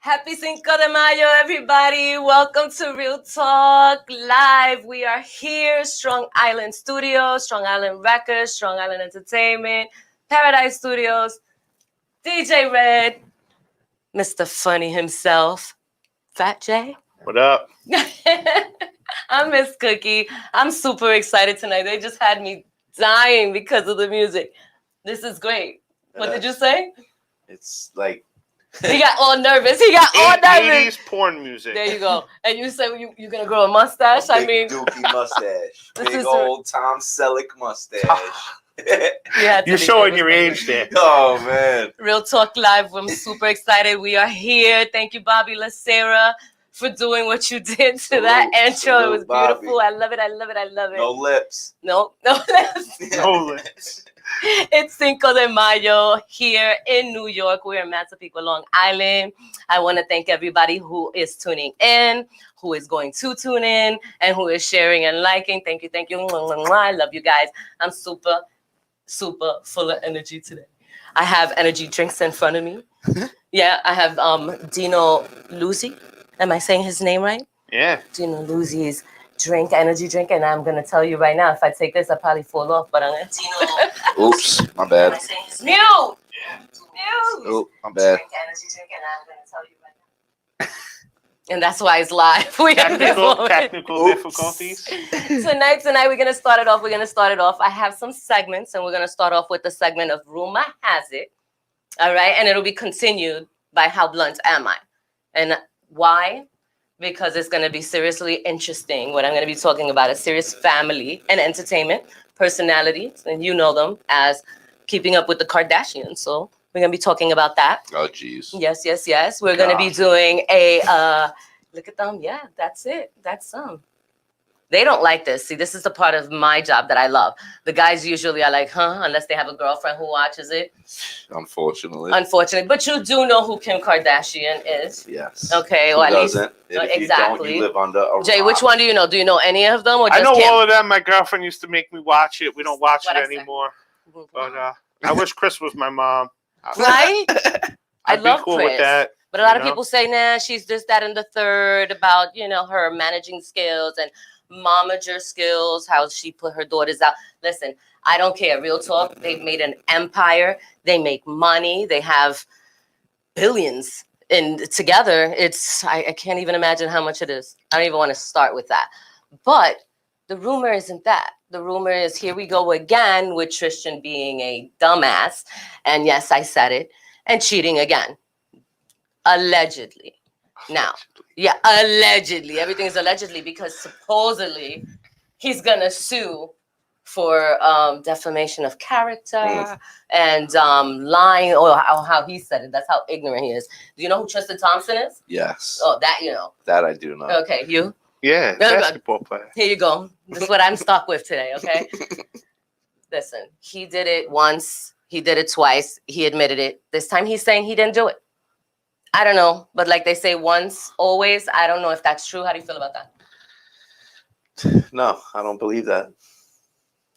Happy Cinco de Mayo, everybody. Welcome to Real Talk Live. We are here, Strong Island Studios, Strong Island Records, Strong Island Entertainment, Paradise Studios, DJ Red, Mr. Funny himself, Fat J. What up? I'm Miss Cookie. I'm super excited tonight. They just had me dying because of the music. This is great. What did you say? It's like... He got all nervous. He got all nervous. 80s porn music. There you go. And you said you're going to grow a mustache? I mean... dookie mustache. Big old Tom Selleck mustache. You're showing your age there. Oh, man. Real Talk Live. I'm super excited. We are here. Thank you, Bobby Lacera, for doing what you did to that intro. It was beautiful. I love it. I love it. I love it. No lips. No lips. No lips. It's Cinco de Mayo here in New York. We're in Massapequa, Long Island. I want to thank everybody who is tuning in, who is going to tune in, and who is sharing and liking. Thank you. Thank you. I love you guys. I'm super full of energy today. I have energy drinks in front of me. Yeah, I have Dino Luzzi. Am I saying his name right? Yeah. Dino Luzzi's energy drink, and I'm gonna tell you right now, if I take this, I'll probably fall off. But I'm gonna Dino. Oops, my bad. Mute. Oh, my bad. Energy drink, and I'm gonna tell you right now. And that's why it's live. We have technical difficulties. Tonight, we're gonna start it off. I have some segments, and we're gonna start off with the segment of Rumor Has It. All right, and it'll be continued by How Blunt Am I? And why? Because it's going to be seriously interesting. What I'm going to be talking about is serious family and entertainment personalities, and you know them as Keeping Up with the Kardashians. So we're going to be talking about that. Oh, geez. Yes. We're going to be doing a look at them. Yeah, that's it. That's some. They don't like this. See, this is the part of my job that I love. The guys usually are like, unless they have a girlfriend who watches it. Unfortunately. But you do know who Kim Kardashian is. Yes. Okay, who or at doesn't? least If exactly. You live under a Jay, rock. which one do you know? Do you know any of them, or just I know Kim? all of them. My girlfriend used to make me watch it. We don't watch it anymore. But I wish Chris was my mom. Right? I'd love be cool Chris. with that. But a lot of people say, nah, she's this, that, and the third about, her managing skills and momager skills, how she put her daughters out. Listen, I don't care. Real talk. They've made an empire. They make money. They have billions. And together, I can't even imagine how much it is. I don't even want to start with that. But the rumor isn't that. The rumor is, here we go again with Tristan being a dumbass. And yes, I said it. And cheating again. Allegedly. Now, yeah, allegedly. Everything is allegedly because supposedly he's going to sue for defamation of character and lying, or how he said it. That's how ignorant he is. Do you know who Tristan Thompson is? Yes. Oh, that you know. That I do know. Okay, you? Yeah, basketball player. Here you go. This is what I'm stuck with today, okay? Listen, he did it once. He did it twice. He admitted it. This time he's saying he didn't do it. I don't know. But like they say, once, always. I don't know if that's true. How do you feel about that? No, I don't believe that.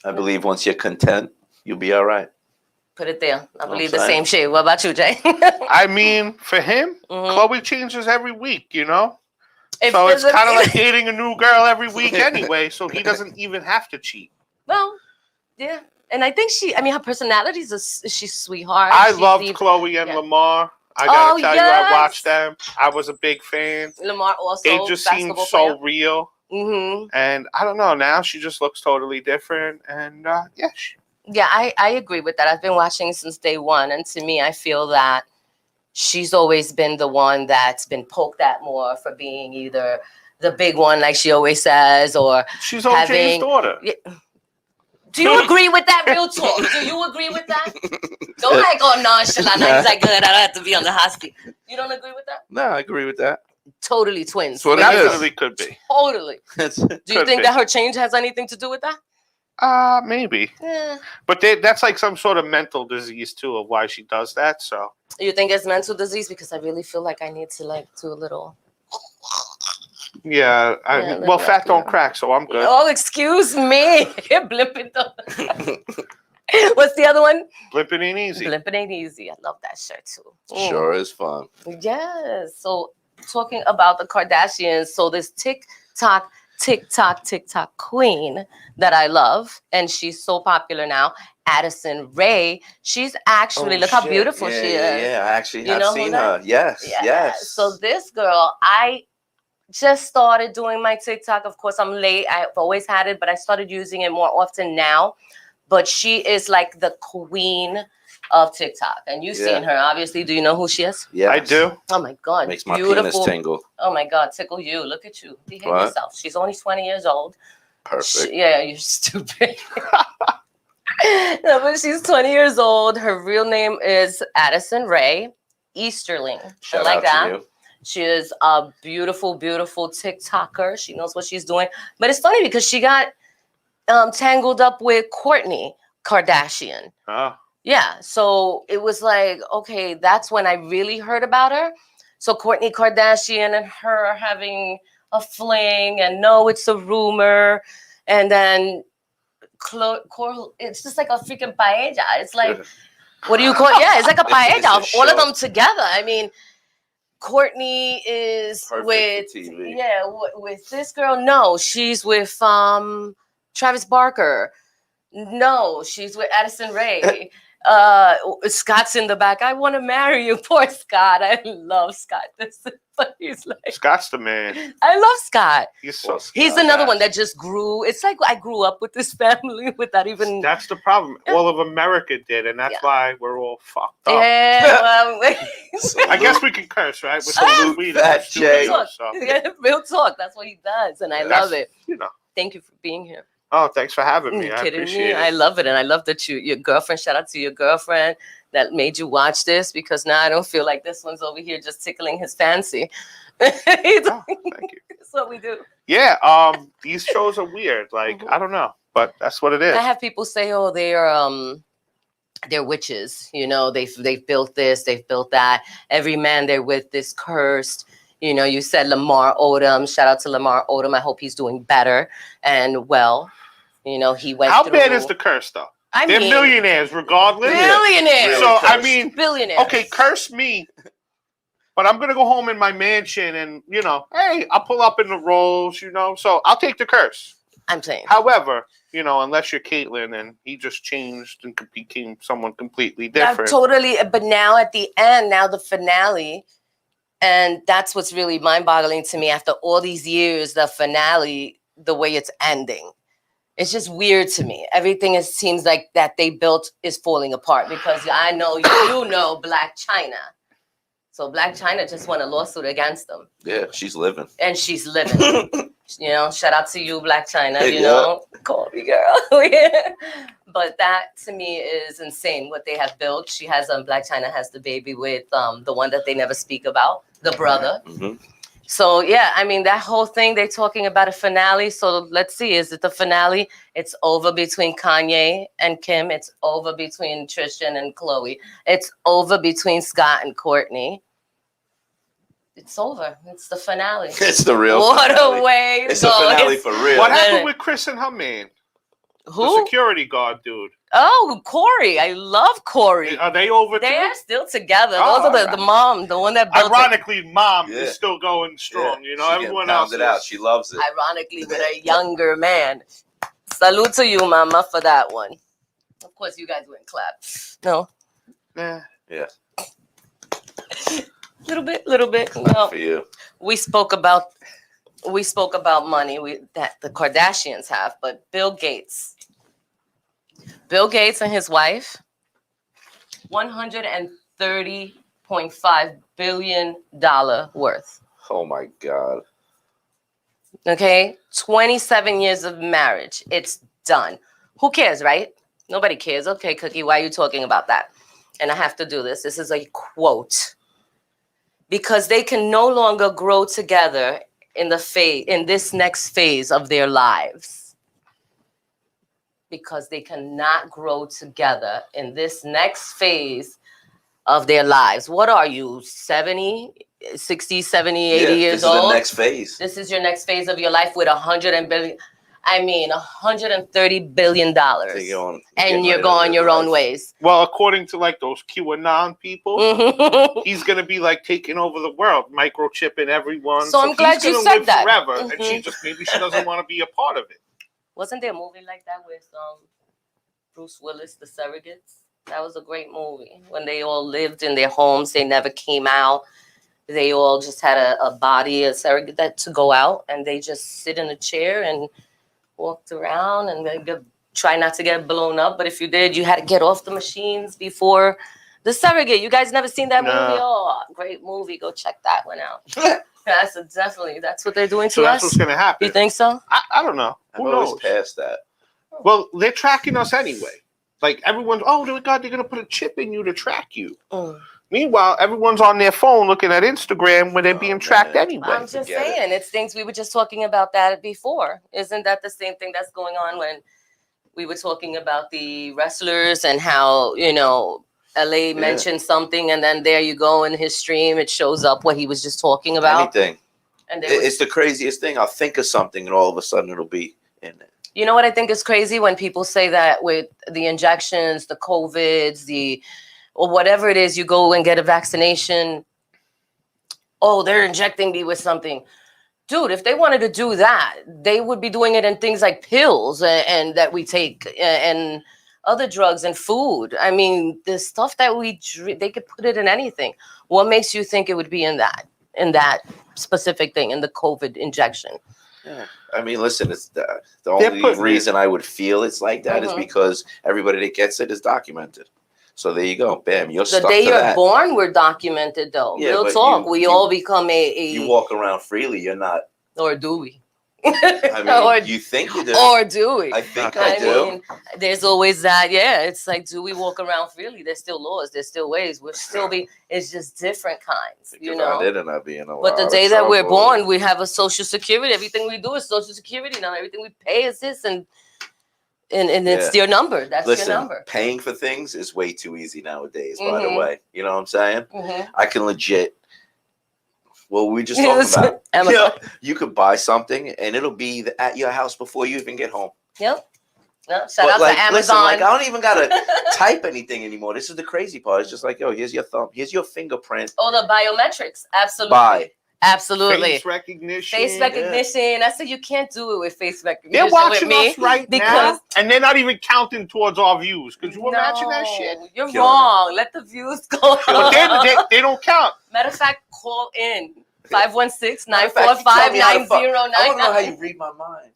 I believe once you're content, you'll be all right. Put it there. I believe the same shit. What about you, Jay? I mean, for him, Chloe changes every week, So it's kind of like dating a new girl every week anyway, so he doesn't even have to cheat. Well, yeah. And I think her personality is she's sweetheart. I loved Chloe and Lamar. I gotta tell you, I watched them. I was a big fan. Lamar also. They just seemed so real. Mm-hmm. And I don't know. Now she just looks totally different. And yeah, I agree with that. I've been watching since day one, and to me, I feel that she's always been the one that's been poked at more for being either the big one, like she always says, or she's OJ's daughter. Do you agree with that? Real talk. Do you agree with that? Don't act all nonchalant. He's like, good. I don't have to be on the hot seat. You don't agree with that? No, I agree with that. Totally twins. That's what it Definitely is. could be. Totally. Do you think that her change has anything to do with that? Maybe. Yeah. But that's like some sort of mental disease too of why she does that. So You think it's mental disease? Because I really feel like I need to like do a little. yeah. Well, fat don't crack, so I'm good. Oh, excuse me. Blimping. What's the other one? Blimping ain't easy. Blimping ain't easy. I love that shirt too. Sure is fun. Yes. So talking about the Kardashians, so this TikTok queen that I love, and she's so popular now, Addison Rae. She's actually look how beautiful she is. Yeah, I actually You have know seen who that- her. Yes, Yeah. yes. So this girl, I just started doing my TikTok. Of course, I'm late. I've always had it, but I started using it more often now. But she is like the queen of TikTok. And you've seen her, obviously. Do you know who she is? Yeah, I do. Oh, my God. Makes my beautiful. penis tingle. Oh, my God. Tickle you. Look at you. Behave What? yourself. She's only 20 years old. Perfect. Yeah, you're stupid. No, but she's 20 years old. Her real name is Addison Rae Easterling. Shout like out that. to you. She is a beautiful, beautiful TikToker. She knows what she's doing. But it's funny because she got tangled up with Kourtney Kardashian. Oh. Yeah. So it was like, okay, that's when I really heard about her. So Kourtney Kardashian and her having a fling, and no, it's a rumor. And then it's just like a freaking paella. It's like, what do you call it? Yeah, it's like a paella. It's a All of show. them together. I mean, Kourtney is Perfect for TV. with this girl. No, she's with Travis Barker. No, she's with Addison Rae. Scott's in the back. I want to marry you. Poor Scott. I love Scott. But he's like, Scott's the man. I love Scott. He's so. He's another one that just grew. It's like I grew up with this family without even. That's the problem. All of America did, and that's why we're all fucked up. Yeah, well, I guess we can curse, right? With Salute weed that and Jay. stuff, so. Real talk. That's what he does, and I love it. You know. Thank you for being here. Oh, thanks for having me. You I kidding appreciate me? it. I love it, and I love that your girlfriend. Shout out to your girlfriend that made you watch this, because now I don't feel like this one's over here just tickling his fancy. Oh, thank you. That's what we do. Yeah. These shows are weird. Like I don't know, but that's what it is. I have people say, "Oh, they're witches." You know, they've built this, they've built that. Every man they're with is cursed. You know, you said Lamar Odom. Shout out to Lamar Odom. I hope he's doing better and well. You know, he went. How bad is the curse, though? They're millionaires, regardless. Billionaires. So cursed. I mean, billionaires. Okay, curse me. But I'm gonna go home in my mansion, and hey, I'll pull up in the rolls, So I'll take the curse. I'm saying. However, unless you're Caitlyn and he just changed and became someone completely different. Totally. But now at the end, now the finale, and that's what's really mind-boggling to me. After all these years, the finale, the way it's ending, it's just weird to me. Everything seems like that they built is falling apart, because I know you know Black China. So Black China just won a lawsuit against them. Yeah, she's living. And she's living. Shout out to you, Black China. Yeah. Call me, girl. Yeah. But that to me is insane what they have built. She has Black China has the baby with the one that they never speak about, the brother. Mm-hmm. So yeah, I mean that whole thing, they're talking about a finale. So let's see, is it the finale? It's over between Kanye and Kim. It's over between Tristan and Khloe. It's over between Scott and Kourtney. It's over. It's the finale. It's the real What finale. a way. It's the finale for real. What happened with Chris and her man? Who? The security guard dude. Oh, Corey. I love Corey. Are they over They too? are still together. Oh, Those are the mom, the one that built Ironically, mom Yeah. is still going strong. She Everyone getting else pounded out. is. She loves it. ironically with a younger man. Salute to you, mama, for that one. Of course, you guys wouldn't clap. No. Yeah. Little bit. No. For you. We spoke about money that the Kardashians have, but Bill Gates and his wife, $130.5 billion worth. Oh my God. Okay, 27 years of marriage. It's done. Who cares, right? Nobody cares. Okay, Cookie, why are you talking about that? And I have to do this. This is a quote. Because they can no longer grow together in this next phase of their lives. Because they cannot grow together in this next phase of their lives. What are you, 70, 60, 70, 80 years old? This is the next phase. This is your next phase of your life with $130 billion. And you're going your own ways. Well, according to like those QAnon people, he's going to be like taking over the world, microchipping everyone. So I'm glad you said that. Forever, and maybe she doesn't want to be a part of it. Wasn't there a movie like that with Bruce Willis, The Surrogates? That was a great movie. When they all lived in their homes, they never came out. They all just had a body, a surrogate that to go out, and they just sit in a chair and walked around and they try not to get blown up. But if you did, you had to get off the machines before The Surrogate. You guys never seen that movie? Oh, great movie. Go check that one out. That's what they're doing to us. That's what's going to happen. You think so? I don't know. Who knows? Past that. Well, they're tracking us anyway. Like everyone's, oh my God, they're going to put a chip in you to track you. Meanwhile, everyone's on their phone looking at Instagram when they're being tracked anyway. I'm just saying, it's things we were just talking about that before. Isn't that the same thing that's going on when we were talking about the wrestlers and how, LA mentioned something and then there you go in his stream, it shows up what he was just talking about. Anything. And it's the craziest thing. I'll think of something and all of a sudden it'll be in it. You know what I think is crazy? When people say that with the injections, the COVIDs, or whatever it is, you go and get a vaccination. Oh, they're injecting me with something. Dude, if they wanted to do that, they would be doing it in things like pills and that we take and other drugs and food. I mean, the stuff that they could put it in anything. What makes you think it would be in that specific thing, in the COVID injection? Yeah. I mean, listen, it's the only reason I would feel it's like that is because everybody that gets it is documented. So there you go. Bam, you're stuck to that. The day you're born, we're documented, though. Yeah, real talk. We all become You walk around freely. You're not. Or do we? I mean, you think you do. Or do we? I think I do. Mean, there's always that. Yeah, it's like, do we walk around freely? There's still laws. There's still ways. It's just different kinds, I did end up being a But the day that we're born, we have a social security. Everything we do is social security now. Everything we pay is this and it's your number. That's your number. Paying for things is way too easy nowadays, by the way. You know what I'm saying? I can legit. Well, we just talked about you could buy something and it'll be at your house before you even get home. Yep. No, shout out to Amazon. Listen, I don't even gotta type anything anymore. This is the crazy part. It's just like, here's your thumb, here's your fingerprint. Oh, the biometrics, absolutely. Absolutely. Face recognition. I said you can't do it with face recognition. They're watching us right now, and they're not even counting towards our views. Could you imagine that shit? You're wrong. Let the views go. But they don't count. Matter of fact, call in 516-945-9099. I want to know how you read my mind.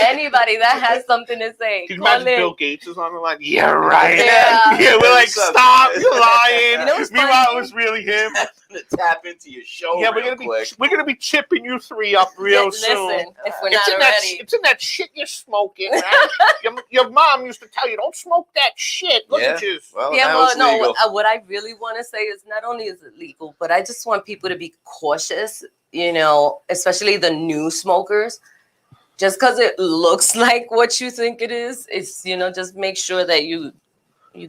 Anybody that has something to say. Can you imagine Bill Gates is on the line? Yeah, right. Yeah, we're like, stop, you're lying. Meanwhile, it was really him. Tap into your show. Yeah, we're gonna be chipping you three up real soon. Listen, if we're not already. It's in that shit you're smoking. Right? your mom used to tell you, don't smoke that shit. Look at you. Well, what I really want to say is not only is it legal, but I just want people to be cautious. Especially the new smokers. Just because it looks like what you think it is, it's, just make sure that you're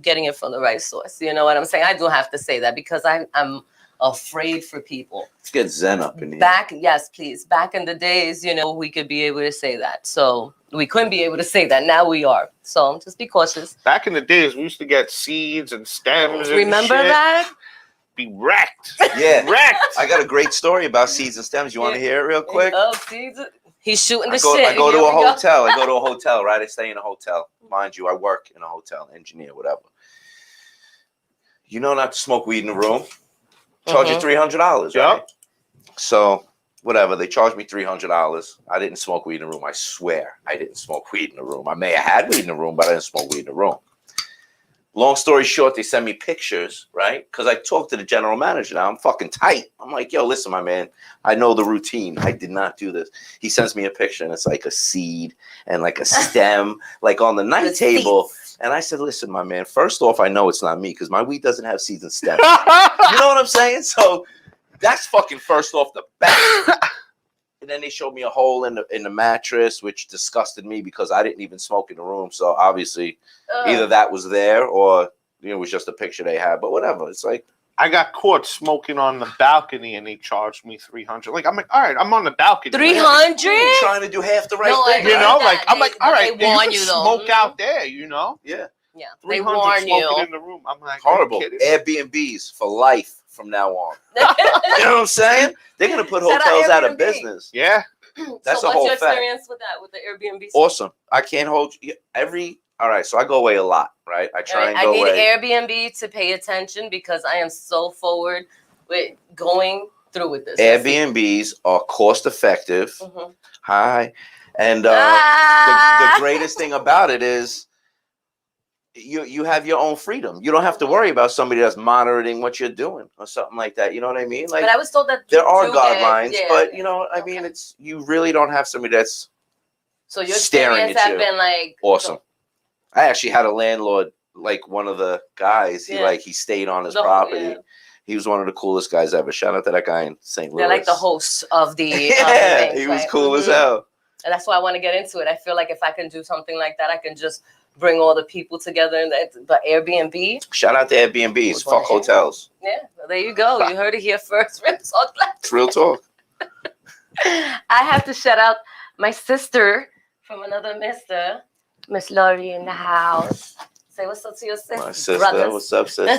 getting it from the right source. You know what I'm saying? I do have to say that because I'm afraid for people. Let's get Zen up in here. Yes, please. Back in the days, we could be able to say that. So we couldn't be able to say that. Now we are. So just be cautious. Back in the days, we used to get seeds and stems. Remember that? Be wrecked. Yeah. Wrecked. I got a great story about seeds and stems. You want to hear it real quick? Oh, seeds. He's shooting the shit. I go to a hotel. I go to a hotel, right? I stay in a hotel. Mind you, I work in a hotel, engineer, whatever. You know not to smoke weed in the room. Charge you $300, right? Yep. So, whatever. They charged me $300. I didn't smoke weed in the room. I swear I didn't smoke weed in the room. I may have had weed in the room, but I didn't smoke weed in the room. Long story short, they send me pictures, right? Because I talked to the general manager now. I'm fucking tight. I'm like, yo, listen, my man, I know the routine. I did not do this. He sends me a picture, and it's like a seed and like a stem, like on the night table. And I said, listen, my man, first off, I know it's not me because my weed doesn't have seeds and stems. You know what I'm saying? So that's fucking first off the bat. And then they showed me a hole in the mattress, which disgusted me because I didn't even smoke in the room. So obviously, either that was there or it was just a picture they had. But whatever, it's like I got caught smoking on the balcony, and they charged me $300. Like I'm like, all right, I'm on the balcony. 300? trying to do half the right No, thing. You know, like I'm They- like, all right, they you warn can you, though. smoke out there. You know, Yeah, Yeah, they 300 warn you. smoking in the room. I'm like, are you horrible. kidding? Airbnbs for life from now on. You know what I'm saying? They're gonna put Shout out hotels out of Airbnb. business. Yeah. That's so a what's whole your fact. experience with that, with the Airbnb? Awesome. I can't hold you all right, so I go away a lot, right? I try and go I need away. Airbnb to pay attention because I am so forward with going through with this. Airbnbs are cost effective. Mm-hmm. Hi. And the greatest thing about it is you have your own freedom. You don't have to worry about somebody that's monitoring what you're doing or something like that. You know what I mean? Like, but I was told that there are you get- guidelines, yeah. but you know, I mean, it's you really don't have somebody that's So your staring experience at have you. been like awesome. I actually had a landlord, like one of the guys. He stayed on his property. Yeah. He was one of the coolest guys ever. Shout out to that guy in St. Louis. They're like the host of the yeah, things, he was right? cool as hell. And that's why I want to get into it. I feel like if I can do something like that, I can just bring all the people together. And but Airbnb. Shout out to Airbnbs. Fuck hotels. Yeah, well, there you go. You heard it here first. Real talk. It's real talk. I have to shout out my sister from another mister, Miss Laurie in the house. Say what's up to your sister. My sister. Brothers. What's up, sister?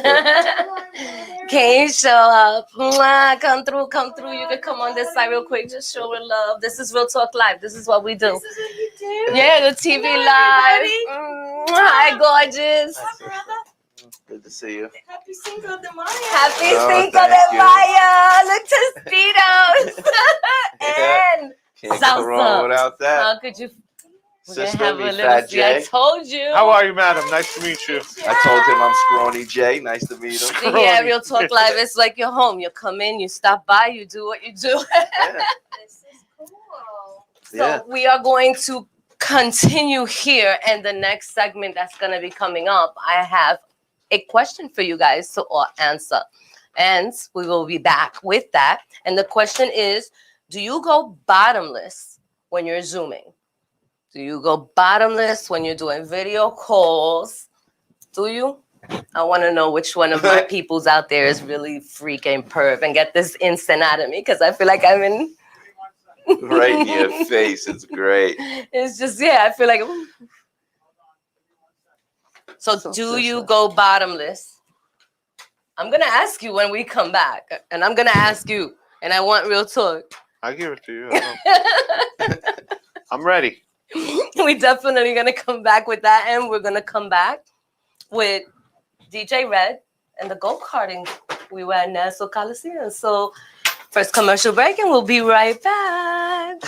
Can you show up? Mwah, come through. You can come on this side real quick. Just show her love. This is Real Talk Live. This is what we do. This is what you do? Yeah, the TV live. Hi, gorgeous. Hi, brother. Good to see you. Happy Cinco de Mayo. Happy Oh, Cinco thank de you. Mayo. Look, Tostitos. And Can't salsa. go wrong without that. how could you? We're gonna Sister, have me a little. Fat See, I Jay. told you. How are you, madam? Nice to meet you. I told him I'm Scrawny Jay. Nice to meet him. See, yeah, Real Talk Live. It's like your home. You come in, you stop by, you do what you do. Yeah. This is cool. So Yeah. we are going to continue here, and the next segment that's going to be coming up, I have a question for you guys to all answer, and we will be back with that. And the question is, do you go bottomless when you're Zooming? Do you go bottomless when you're doing video calls? Do you? I want to know which one of my peoples out there is really freaking perv and get this instant out of me, because I feel like I'm in. Right in your face. It's great. It's just, yeah, I feel like. Ooh. So do you go bottomless? I'm going to ask you when we come back, and I'm going to ask you, and I want real talk. I give it to you. I'm ready. We definitely going to come back with that, and we're going to come back with DJ Red and the go-karting. We were at Nassau Coliseum. So first commercial break, and we'll be right back.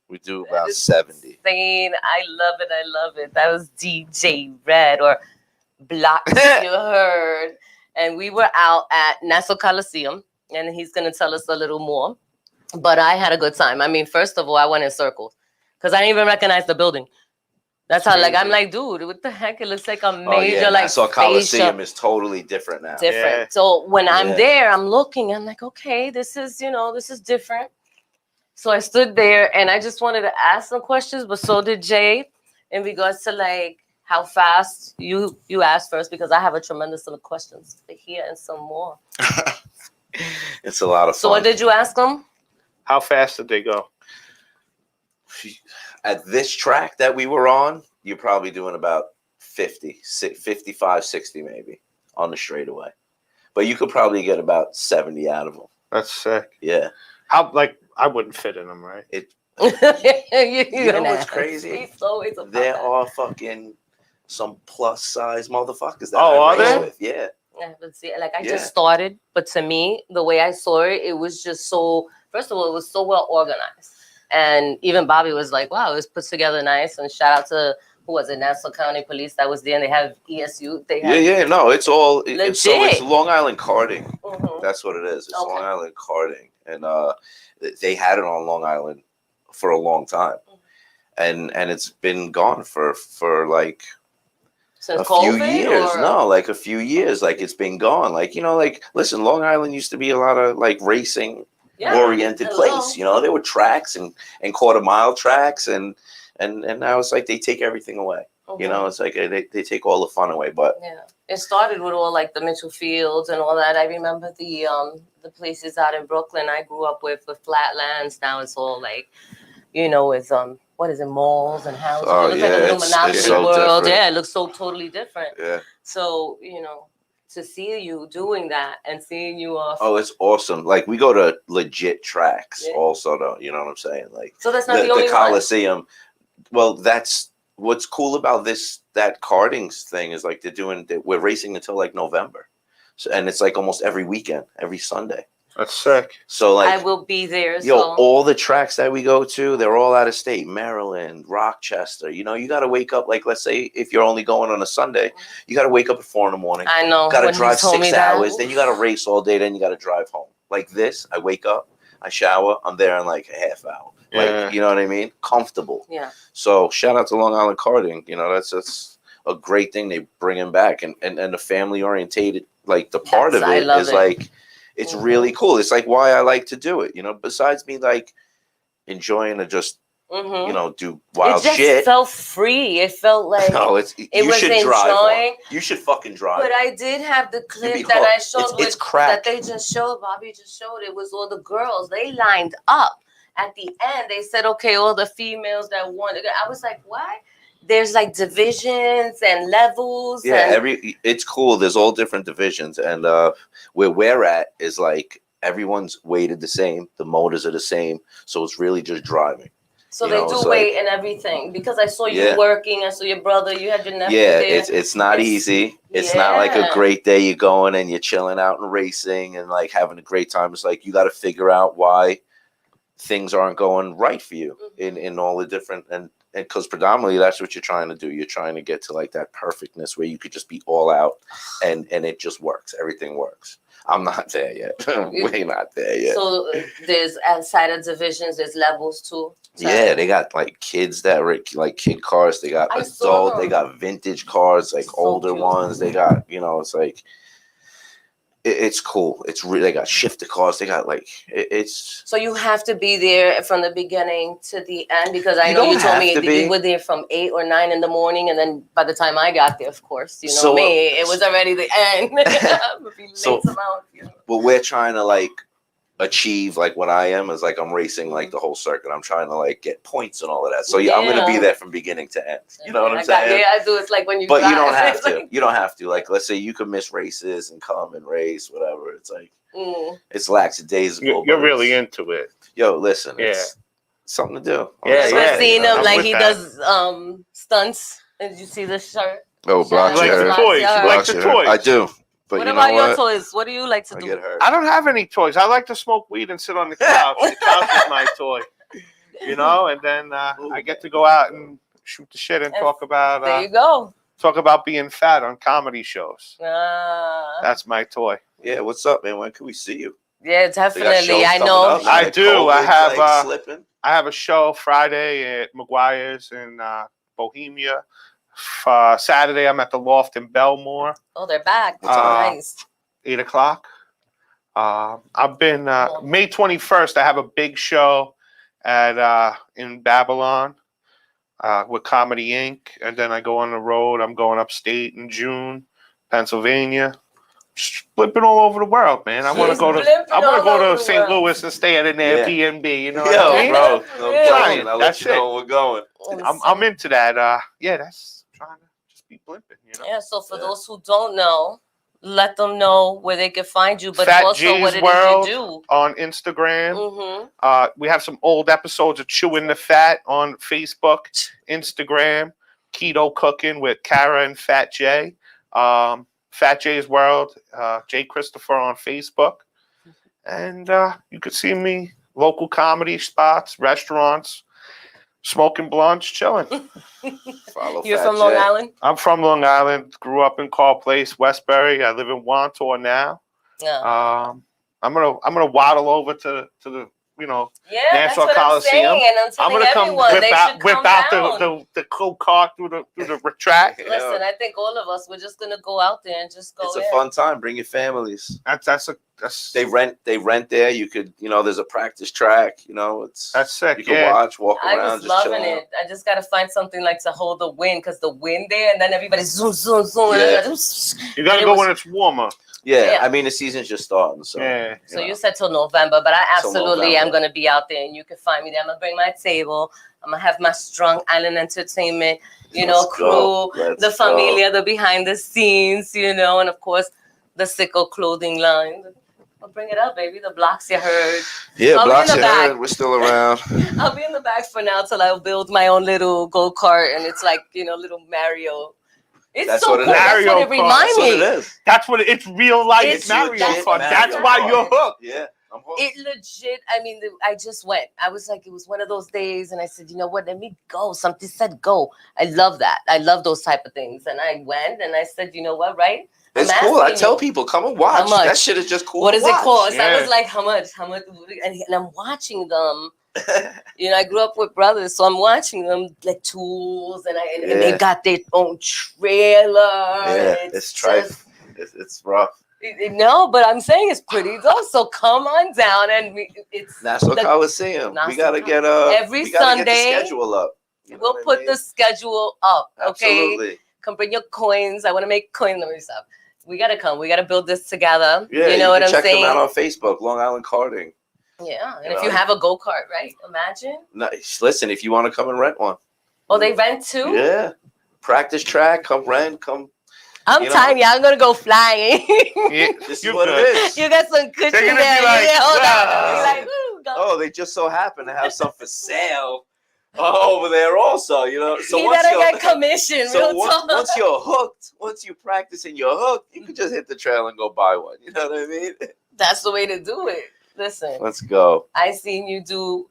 We do about 70. Insane. I love it. That was DJ Red, or Block, you heard. And we were out at Nassau Coliseum, and he's going to tell us a little more. But I had a good time. I mean, first of all, I went in circles because I didn't even recognize the building. That's how, like, I'm like, dude, what the heck? It looks like a major, like, Nassau Coliseum facial. is totally different now. Different. Yeah. So when I'm Yeah. there, I'm looking, I'm like, okay, this is, this is different. So I stood there and I just wanted to ask some questions, but so did Jay in regards to like how fast you asked first, because I have a tremendous amount of questions to hear and some more. It's a lot of fun. So what did you ask them? How fast did they go? At this track that we were on, you're probably doing about 50, 55, 60 maybe on the straightaway. But you could probably get about 70 out of them. That's sick. Yeah. How, like, I wouldn't fit in them, right? You know what's crazy? He's always about There that. are fucking some plus size motherfuckers that Oh, I are race there? with. Yeah. Yeah, but see, like I Yeah. just started, but to me, the way I saw it, it was just so. First of all, it was so well organized, and even Bobby was like, "Wow, it was put together nice." And shout out to who was it, Nassau County Police that was there, and they have ESU. They have Yeah. No, it's all. So Legit. it's Long Island karting. Mhm. That's what it is. It's Okay. Long Island karting, and they had it on Long Island for a long time, and it's been gone for like Since a few COVID, years. or? No, like a few years. Like it's been gone. Like like listen, Long Island used to be a lot of like racing oriented Hello. place. There were tracks and quarter mile tracks and now it's like they take everything away. Mhm. It's like they take all the fun away. But Yeah, it started with all like the Mitchell Fields and all that. I remember the places out in Brooklyn I grew up with flatlands. Now it's all like, with what is it, malls and houses. Oh, It looks like a yeah, little it's Monopoly so world. different. Yeah, it looks so totally different. yeah. So to see you doing that and seeing you off. Oh, it's awesome. Like we go to legit tracks Yeah. also though. You know what I'm saying? Like So that's not the only the Coliseum. Well, that's what's cool about that karting thing is like we're racing until like November. So, and it's like almost every weekend, every Sunday. That's sick. So like I will be there. yo, So all the tracks that we go to, they're all out of state. Maryland, Rochester. You got to wake up. Like, let's say if you're only going on a Sunday, you got to wake up at 4 a.m. I know. Got to when he drive told me 6 that. hours. Then you got to race all day. Then you got to drive home. Like this, I wake up, I shower, I'm there in like a half hour. Like, Yeah. you know what I mean? Comfortable. Yeah. So shout out to Long Island karting. That's a great thing they bring him back, and the family orientated, like the part I of it love is it. like it's Mhm. really cool. It's like why I like to do it. Besides me like enjoying to just Mhm. do wild It just shit. felt free. It felt like No, it you was should drive enjoying. one. You should fucking drive. But one. I did have the be clip that I hooked. showed It's crack. that they just showed. Bobby just showed. It was all the girls. They lined up at the end. They said, "Okay, all the females that wanted." I was like, "What?" There's like divisions and levels. Yeah, and it's cool. There's all different divisions, and where we're at is like everyone's weighted the same. The motors are the same, so it's really just driving. so you they know, do it's weight like- and everything, because I saw you Yeah. working. I saw your brother. You had your nephew Yeah, there. it's not It's- easy. It's not like a yeah. great day you're going and you're chilling out and racing and like having a great time. It's like you got to figure out why things aren't going right for you in all the different and because predominantly that's what you're trying to do. You're trying to get to like that perfectness where you could just be all out and it just works. Everything works. I'm not there yet. Way not there yet. So there's outside of divisions, there's levels too. Yeah, they got like kids that were like kid cars. They got I saw adult. They them. got vintage cars, like So older cute. ones. They got it's like it's cool. It's really they got shifter cars. They got like it's. So you have to be there from the beginning to the end, because I You know don't you told have me to that be. you were there from 8 or 9 in the morning, and then by the time I got there, of course, you know So, me, it was already the end. I'm gonna be late So- somehow, What we're trying to like achieve, like what I am, is like I'm racing like the whole circuit. I'm trying to like get points and all of that. So yeah, I'm gonna be Yeah. there from beginning to end. You know what I'm I got- saying? Yeah, I do. It's like when you But you drive. don't have It's to. like- You don't have to. Like, let's say you could miss races and come and race, whatever. It's like it's lackadaisical. You're but really it's- into it. Yo, listen, Yeah. it's something to do. Yeah, I've yeah. seen him I'm like with he that. does stunts. Did you see the shirt? Oh, block Shout You like out your the to hair. toys. You Block like the Block your hair. toys. I do. But What you about know your what? toys? What do you like to I do? get hurt. I don't have any toys. I like to smoke weed and sit on the couch. The couch is my toy. And then I get to go out and shoot the shit and And talk There you about go. being fat on comedy shows. Ah. That's my toy. Yeah, what's up, man? When can we see you? Yeah, They got definitely. shows I coming know. up now I that do. I COVID's, have, like, slipping. I have a show Friday at McGuire's in Bohemia. Saturday, I'm at the Loft in Belmore, Oh, they're back. What time? Nice. 8 o'clock. I've been May 21st. I have a big show at in Babylon with Comedy Inc. And then I go on the road. I'm going upstate in June, Pennsylvania. Flipping all over the world, man. I want to He's go to flipping I want to all go over to the St. world. Louis and stay at an Airbnb. You know what Yo, I mean? bro, For no real. question. I'll let That's you know it. where we're going. I'm into that. Yeah, that's trying to just be blimping. You know. Yeah, so for Yeah. those who don't know, let them know where they can find you, but Fat also G's what it World is you on Instagram. do. We have some old episodes of Chewing the Fat on Facebook, Instagram, Keto Cooking with Kara and Fat J. Fat J's World, Jay Christopher on Facebook. And you could see me, local comedy spots, restaurants, smoking blunts, chilling. Follow You're Fat from Long J. Island? I'm from Long Island, grew up in Carl Place, Westbury. I live in Wantor now. Yeah. I'm gonna waddle over to the Yeah, that's Nassau what Coliseum. I'm saying. And I'm telling gonna come everyone, they should whip come out down. the cool car through the track. Listen, I think all of us, we're just going to go out there and just go It's a in. fun time. Bring your families. That's They rent there. You could, there's a practice track. It's that's sick. you can Yeah. walk I around, was just loving chilling. it. I just got to find something like to hold the wind, because the wind there, and then everybody zoom, zoom, zoom. Yeah. You gotta go when it's warmer. Yeah, Yeah. I mean the season's just starting, so Yeah. So you said till November, but I Till absolutely am November. going to be out there, and you can find me there. I'm going to bring my table. I'm going to have my Strong Island Entertainment, Let's crew, go. Let's the go. familia, the behind the scenes, and of course, the Sicko clothing line. I'll bring it up, baby. The blocks you heard. Yeah, I'll be blocks in the you back. heard. We're still around. I'll be in the back for now till I build my own little go-kart, and it's like, little Mario. It's That's so what it cool. is. That's what Mario it Kart. reminds That's what me. it is. That's what it's real life It's Mario legit Kart. Mario That's why Kart. you're hooked. Yeah, I'm hooked. It legit, I mean, I just went. I was like, it was one of those days, and I said, you know what, let me go. Something said go. I love that. I love those type of things. And I went, and I said, you know what, right? It's I'm cool. I asking tell you, people, come and watch. how much? That shit is just cool. What to does it watch. cost? Yeah. I was like, how much? And I'm watching them. I grew up with brothers, so I'm watching them like tools, and they got their own trailer. Yeah, it's trife. It's rough. No, but I'm saying it's pretty though. So come on down, and it's Nassau Coliseum. Nassau We gotta get every we gotta Sunday. get the schedule up. You know We'll what I put mean? the schedule up. Okay, Absolutely. come bring your coins. I want to make coin numbers stuff. We gotta come. We gotta build this together. Yeah, you know what can I'm check saying? them out on Facebook, Long Island Karting. Yeah, and You if you know. have a go kart, right? Imagine. Nice. Listen, if you want to come and rent one. Oh, they rent too. Yeah. Practice track, come rent, come. I'm tiny. I'm gonna go flying. Yeah, This is you're what good. it is. You got some cushion They're gonna be there. like, Yeah, hold "Wow." on. Be like, ooh, go. Oh, they just so happen to have some for sale over there also, So he once better you're get commission. so Real talk. once you're hooked, once you practice and you're hooked, you can just hit the trail and go buy one. You know what I mean? That's the way to do it. Listen, Let's go. I seen you do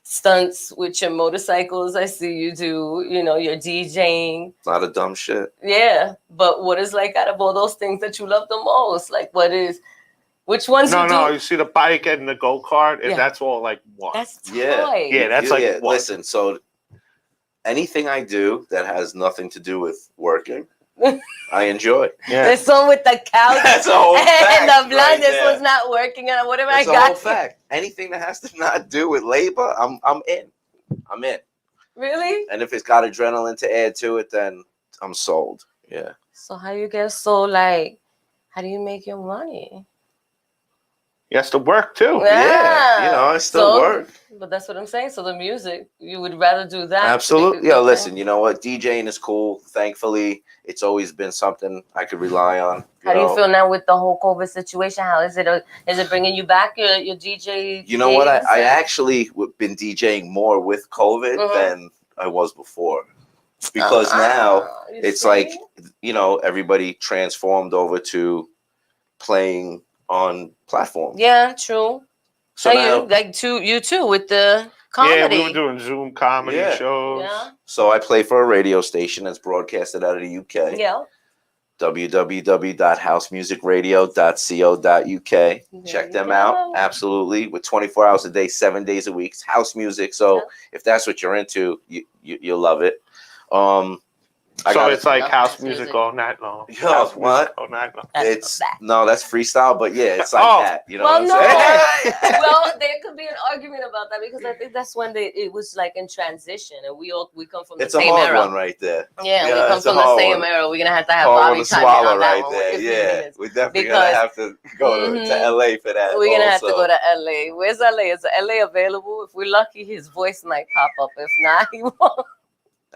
stunts with your motorcycles. I see you do, your DJing. A lot of dumb shit. Yeah, but what is like out of all those things that you love the most? Like, which ones you do? No, you see the bike and the go-kart, and Yeah. that's all like one. That's toy. Yeah. That's like one. Listen, so anything I do that has nothing to do with working, I enjoy. Yeah. This one with the couch That's a whole and fact the blood. right This there. one's not working. And whatever That's I a got. whole fact. Anything that has to not do with labor, I'm in. I'm in. Really? And if it's got adrenaline to add to it, then I'm sold. Yeah. So how you get so like? How do you make your money? He has to work too. Yeah. I still work. But that's what I'm saying. So the music, you would rather do that. Absolutely. Yo, listen, you know what? DJing is cool. Thankfully, it's always been something I could rely on. How do you feel now with the whole COVID situation? How is it? Is it bringing you back your DJ? You know what? gigs? I actually been DJing more with COVID Mhm. than I was before. Because now You it's see? like, everybody transformed over to playing on platforms. Yeah, true. So now, you too with the comedy. Yeah, we were doing Zoom comedy Yeah. shows. Yeah. so I play for a radio station that's broadcasted out of the UK. Yeah. www.housemusicradio.co.uk. Check them you out. go. Absolutely. With 24 hours a day, 7 days a week. It's house music. So Yeah. if that's what you're into, you'll love it. So it's like Enough house dance music music. all night long. Yo, House what? music all night long. It's that. no, that's freestyle, but yeah, it's like Oh. that. You know Well, what I'm saying? Well, there could be an argument about that because I think that's when it was like in transition, and we come from the It's a same hard era. one right there. Yeah, Yeah, we come it's a from the hard same one. era. We're gonna have to have Hard Bobby one to chime in on swallow that right one there. if he Yeah, needs. we definitely Because- gonna have to go to LA for that. We're gonna have to also. go to LA. Where's LA? Is LA available? If we're lucky, his voice might pop up. If not, he won't.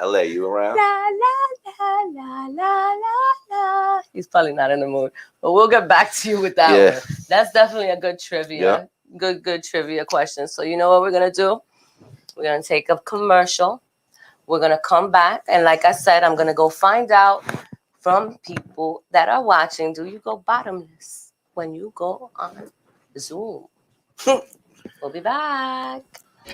LA, you around? La la la la la la la. He's probably not in the mood, but we'll get back to you with that Yeah. one. That's definitely a good trivia. Good trivia question. So you know what we're gonna do? We're gonna take a commercial. We're gonna come back, and like I said, I'm gonna go find out from people that are watching. Do you go bottomless when you go on Zoom? We'll be back.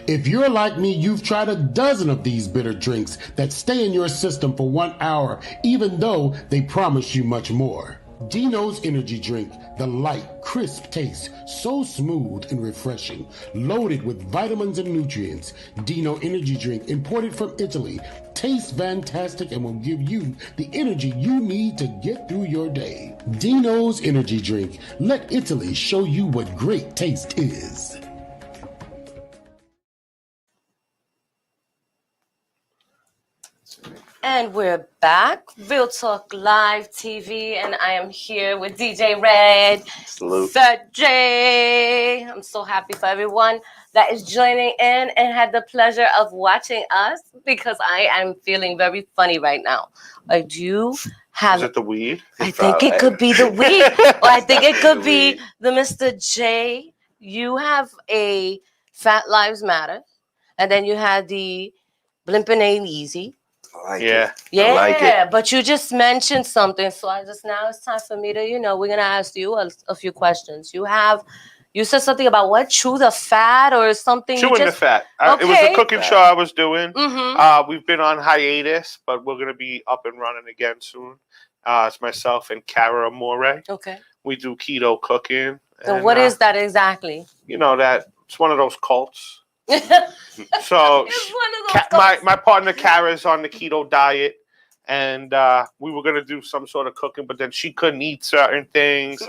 If you're like me, you've tried a dozen of these bitter drinks that stay in your system for 1 hour, even though they promise you much more. Dino's Energy Drink, the light, crisp taste, so smooth and refreshing, loaded with vitamins and nutrients. Dino Energy Drink, imported from Italy, tastes fantastic and will give you the energy you need to get through your day. Dino's Energy Drink, let Italy show you what great taste is. And we're back, Real Talk Live TV, and I am here with DJ Red, Salute. Fat J. I'm so happy for everyone that is joining in and had the pleasure of watching us because I am feeling very funny right now. I do have. Is it the weed? I think it could be the weed, or I think it could be the Mr. J. You have a Fat Lives Matter, and then you had the Blimpin' Ain't Easy. I like Yeah. it. Yeah, I like it. but you just mentioned something, so now it's time for me to, we're gonna ask you a few questions. You said something about what? Chew the fat or something? Chewing the fat. It was Okay. a cooking show I was doing. Mm-hmm. We've been on hiatus, but we're gonna be up and running again soon. It's myself and Cara Amore. Okay. We do keto cooking. So and, what is that exactly? You know that it's one of those cults. It's So one of those. my partner Kara's on the keto diet, and we were gonna do some sort of cooking, but then she couldn't eat certain things.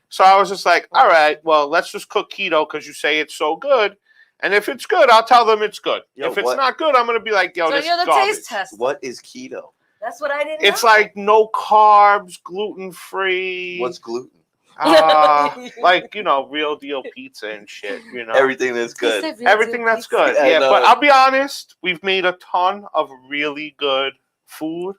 So I was just like, all right, well, let's just cook keto because you say it's so good, and if it's good, I'll tell them it's good. Yo, if it's what? not good, I'm gonna be like, yo, So this you're is the garbage. taste tester. What is keto? That's what I didn't It's know. like no carbs, gluten free. What's gluten? Like real deal pizza and shit. Everything that's He good. said real Everything deal that's pizza. good. Yeah, Yeah, no. but I'll be honest, we've made a ton of really good food.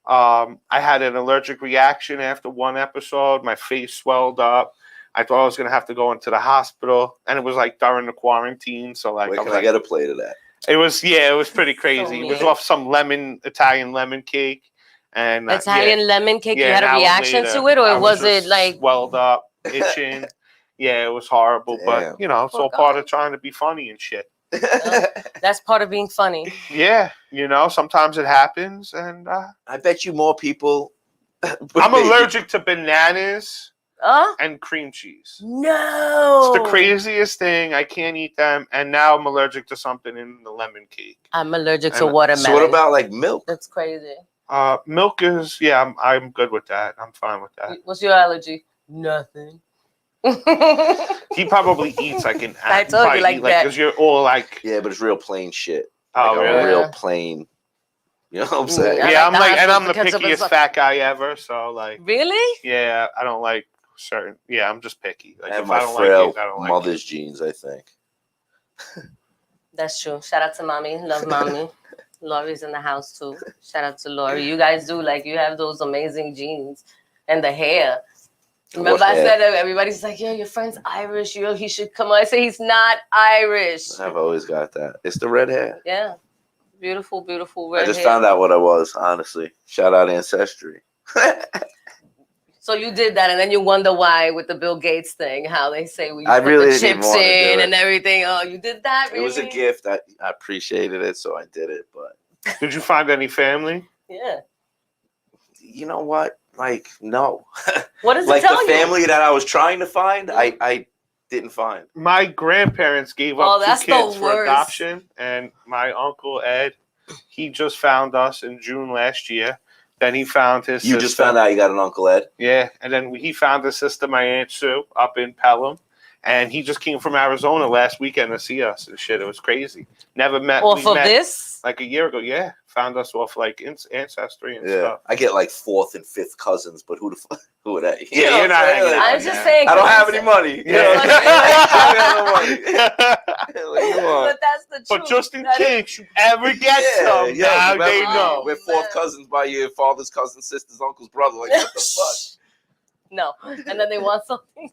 I had an allergic reaction after one episode. My face swelled up. I thought I was gonna have to go into the hospital, and it was like during the quarantine. So like, Wait, I can was I like, get a plate of that? it was pretty crazy. It was mean. off some Italian lemon cake, and Italian lemon cake. yeah, You had an a hour reaction later, to it, I or was it just like? swelled up, itching? Yeah, it was horrible, Damn. but it's Poor all part guy. of trying to be funny and shit. That's part of being funny. Yeah, sometimes it happens, and I bet you more people. I'm allergic to bananas and cream cheese. No. It's the craziest thing. I can't eat them, and now I'm allergic to something in the lemon cake. I'm allergic to And- watermelon. So what about like milk? That's crazy. Milk is I'm good with that. I'm fine with that. What's your allergy? Nothing. He probably eats like an I told you like that. because you're all like, Yeah, but it's real plain shit. oh Like really? a real Yeah. plain. You know what I'm saying? I Yeah, like the hot and I'm sauce, the the ketchup and pickiest stuff. fat guy ever. So like, Really? yeah, I don't like certain. Yeah, I'm just picky. Like I have if my I don't frail like it, I don't like mother's genes, I think. That's true. Shout out to mommy. Love mommy. Lori's in the house too. Shout out to Lori. You guys do you have those amazing jeans and the hair. Remember What I hair? said that everybody's like, yo, your friend's Irish. Yo, he should come on. I say he's not Irish. I've always got that. It's the red hair. Yeah. Beautiful, beautiful red I just hair. found out what I was, honestly. Shout out Ancestry. So you did that, and then you wonder why with the Bill Gates thing, how they say we I put really the didn't even chips wanna do in it. and everything. Oh, you did that? Really? It was a gift. I appreciated it, so I did it. But Did you find any family? Yeah. you know what? Like, no. What does Like it tell the you? family that I was trying to find, I didn't find. My grandparents gave Oh, up two that's the kids for worst. adoption, and my uncle Ed, he just found us in June last year. Then he found his You sister. just found out you got an Uncle Ed? Yeah, and then he found his sister, my Aunt Sue, up in Pelham. And he just came from Arizona last weekend to see us and shit. It was crazy. Never met. Off we of met this? like a year ago. Yeah, found us off like ancestry and Yeah. stuff. I get like 4th and 5th cousins, but who the fuck? Who are that? You Yeah, know you're what not I'm saying? hanging out I'm with just that. saying. I don't have any money. You know what I'm saying? I don't have no money. Like, come on. But that's the truth. But just in That is- case you ever get some, yo, now remember, they know. We're 4th cousins by your father's cousin, sister's uncle's brother. Like, what the fuck? No. And then they want something.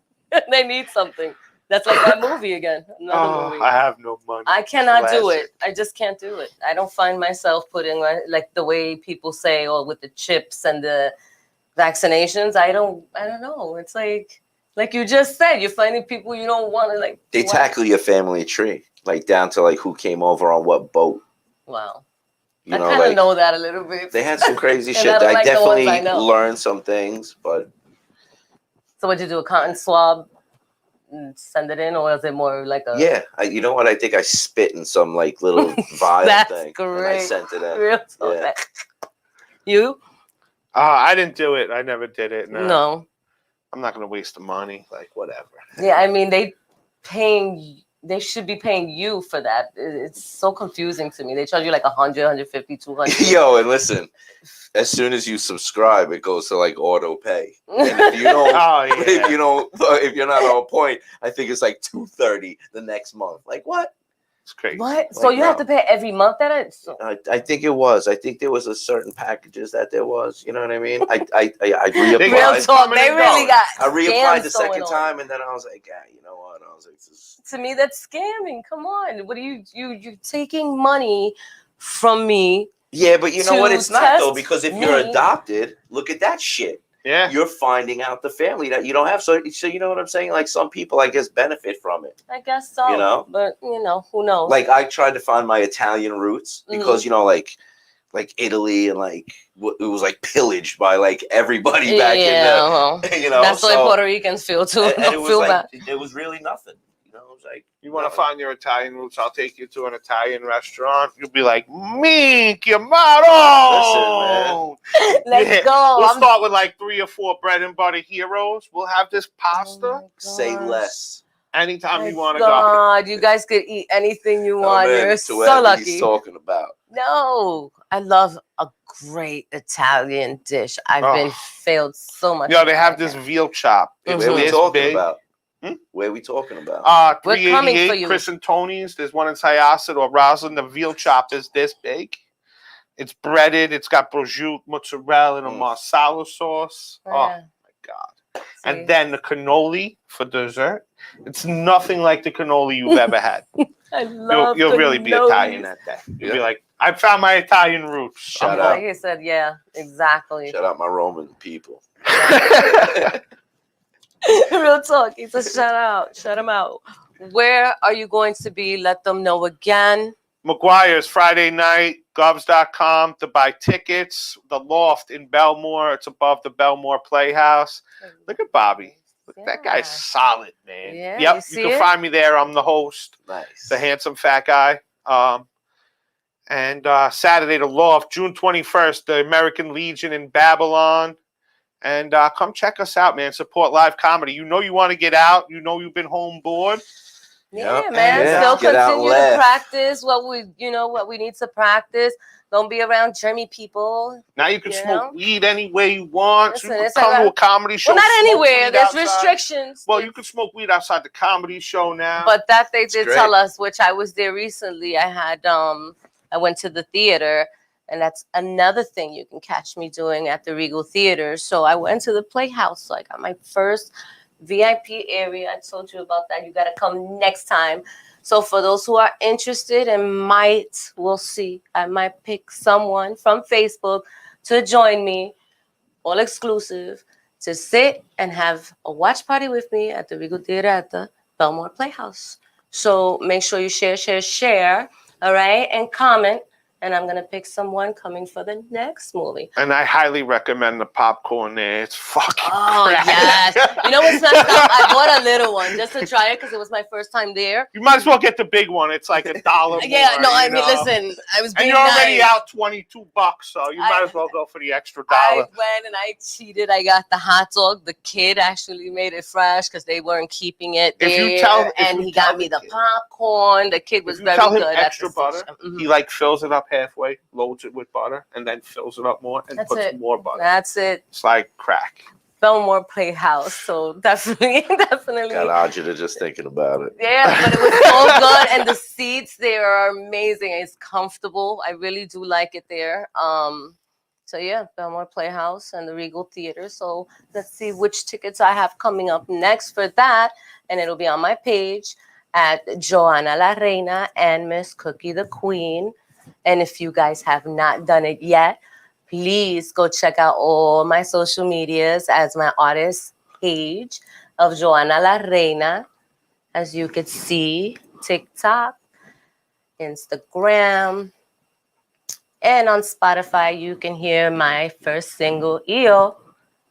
They need something. That's like that movie again. Another movie. I have no money. I cannot do Classic. it. I just can't do it. I don't find myself putting like the way people say, oh, with the chips and the vaccinations. I don't know. It's like you just said, you're finding people you don't want to like. They tackle your family tree, like down to like who came over on what boat. Wow. You I know, kind of like know that a little bit. they had some crazy And shit. I don't I like the ones definitely I know. learned some things, but So what you do? A cotton swab and send it in, or is it more like a? yeah, you know what? I think I spit in some like little vial That's thing, and I great. sent it in. Real talk. Yeah. You? I didn't do it. I never did it. No. I'm not gonna waste the money. Like whatever. Yeah, I mean they should be paying you for that. It's so confusing to me. They charge you like 100, 150, 200. Yo, and listen, as soon as you subscribe, it goes to like auto pay. And if you don't, Oh yeah. if you're not on point, I think it's like $230 the next month. Like what? It's crazy. What? So Like, you have no. to pay every month that I think it was. I think there was a certain packages that there was. You know what I mean? I reapplied. Real talk. coming They and really going. got I reapplied scams the second going on. time, and then I was like, yeah, you know what? I was like, this To me, that's scamming. Come on. What are you're taking money from me? yeah, but you know what? To It's not though, test because if you're me. adopted, look at that shit. Yeah. You're finding out the family that you don't have. So you know what I'm saying? Like some people, I guess, benefit from it. I guess so. You know? But who knows? Like I tried to find my Italian roots because like Italy and like it was like pillaged by like everybody back in well, the you know. that's the way so, Puerto Ricans feel too. and Don't it was feel like bad. it was really nothing. You know, it was like You want to find your Italian roots? I'll take you to an Italian restaurant. You'll be like, "Mi chiamato." Let's Yeah. go. We'll I'm- start with like 3 or 4 bread and butter heroes. We'll have this pasta Oh my say gosh. less. anytime you My want to go. God, you guys could eat anything you want. man, You're to so whatever lucky. he's talking about. No, I love a great Italian dish. I've Oh. been failed so much. Yo, they have this veal chop. It's Where we this talking big. about? Hmm? Where we talking about? We're coming for 388 you. Chris and Tony's. There's one in Syosset or Roslyn. The veal chop is this big. It's breaded. It's got prosciutto, mozzarella, and a marsala sauce. Oh Yeah. my God. See? And then the cannoli for dessert. It's nothing like the cannoli you've ever had. I love You'll really be cannolis. Italian that day. You'll be Yeah. like, I found my Italian roots. Shout Like out. he said, yeah, exactly. Shout out my Roman people. Real talk. He said, shout him out. Where are you going to be? Let them know again. McGuire's Friday night, govs.com to buy tickets. The Loft in Belmore. It's above the Belmore Playhouse. Look at Bobby. That guy's solid, man. Yeah, Yep, you see can it? find me there. I'm the host, Nice. the handsome fat guy. And Saturday, the Loft, June 21st, the American Legion in Babylon. And come check us out, man. Support live comedy. You know you want to get out. You know you've been home bored. Yeah, Yep. man. Yeah. Still Get out and continue to laugh. practice what we need to practice. Don't be around germy people. Now you can You smoke know? weed any way you want. Listen, you can it's come like to a comedy show. Well, not smoke anywhere. weed There's outside. restrictions. Well, you can smoke weed outside the comedy show now. But that they did great. tell us, which I was there recently. I went to the theater, and that's another thing you can catch me doing at the Regal Theater. So I went to the Playhouse. So I got my first VIP area. I told you about that. You got to come next time. So for those who are interested and we'll see, I might pick someone from Facebook to join me, all exclusive, to sit and have a watch party with me at the Regal Theater at the Belmore Playhouse. So make sure you share, all right? And comment and I'm gonna pick someone coming for the next movie. And I highly recommend the popcorn there. It's fucking crack. Yes. You know what's messed up? I bought a little one just to try it because it was my first time there. You might as well get the big one. It's like $1 more. Yeah, no, I you mean, know? listen, I was And being you're already nice. out $22, so you might as well go for the extra I $1. went and I cheated. I got the hot dog. The kid actually made it fresh because they weren't keeping it there. And he got me the popcorn. The kid was very tell him good. extra at the butter, he like fills it up halfway, loads it with butter, and then fills it up more and That's puts it. more butter. That's it. It's like crack. Belmore Playhouse. So definitely. Got agita just thinking about it. Yeah, but it was so good, and the seats there are amazing. It's comfortable. I really do like it there. So yeah, Belmore Playhouse and the Regal Theater. So let's see which tickets I have coming up next for that, and it'll be on my page at Joanna La Reina and Miss Cookie the Queen. And if you guys have not done it yet, please go check out all my social medias as my artist page of Joanna La Reina. As you can see, TikTok, Instagram, and on Spotify, you can hear my first single, EO,